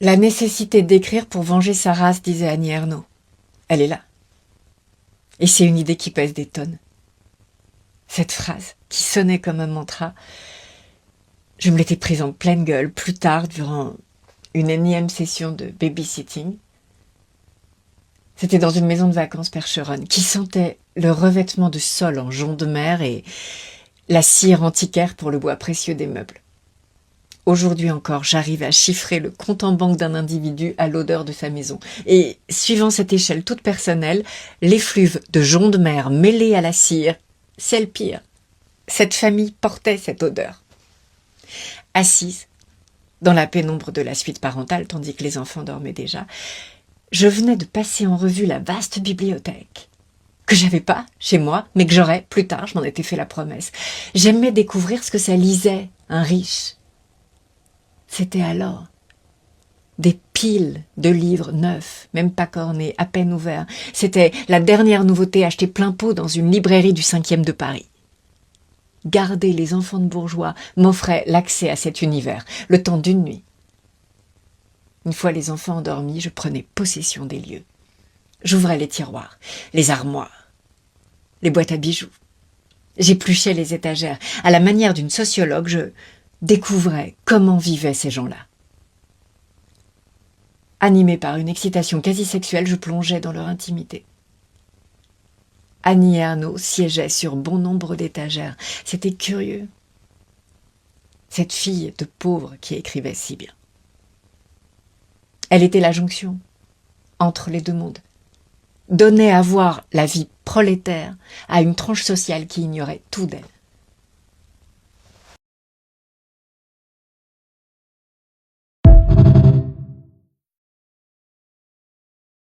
La nécessité d'écrire pour venger sa race, disait Annie Ernaux. Elle est là. Et c'est une idée qui pèse des tonnes. Cette phrase, qui sonnait comme un mantra, je me l'étais prise en pleine gueule plus tard durant une énième session de babysitting. C'était dans une maison de vacances percheronne qui sentait le revêtement de sol en jonc de mer et la cire antiquaire pour le bois précieux des meubles. Aujourd'hui encore, j'arrive à chiffrer le compte en banque d'un individu à l'odeur de sa maison. Et, suivant cette échelle toute personnelle, l'effluve de jonc de mer mêlé à la cire, c'est le pire. Cette famille portait cette odeur. Assise, dans la pénombre de la suite parentale, tandis que les enfants dormaient déjà, je venais de passer en revue la vaste bibliothèque, que j'avais pas chez moi, mais que j'aurais plus tard, je m'en étais fait la promesse. J'aimais découvrir ce que ça lisait, un riche. C'était alors des piles de livres neufs, même pas cornés, à peine ouverts. C'était la dernière nouveauté achetée plein pot dans une librairie du 5e de Paris. Garder les enfants de bourgeois m'offrait l'accès à cet univers, le temps d'une nuit. Une fois les enfants endormis, je prenais possession des lieux. J'ouvrais les tiroirs, les armoires, les boîtes à bijoux. J'épluchais les étagères. À la manière d'une sociologue, je découvrais comment vivaient ces gens-là. Animée par une excitation quasi sexuelle, je plongeais dans leur intimité. Annie Ernaux siégeait sur bon nombre d'étagères. C'était curieux. Cette fille de pauvre qui écrivait si bien. Elle était la jonction entre les deux mondes. Donnait à voir la vie prolétaire à une tranche sociale qui ignorait tout d'elle.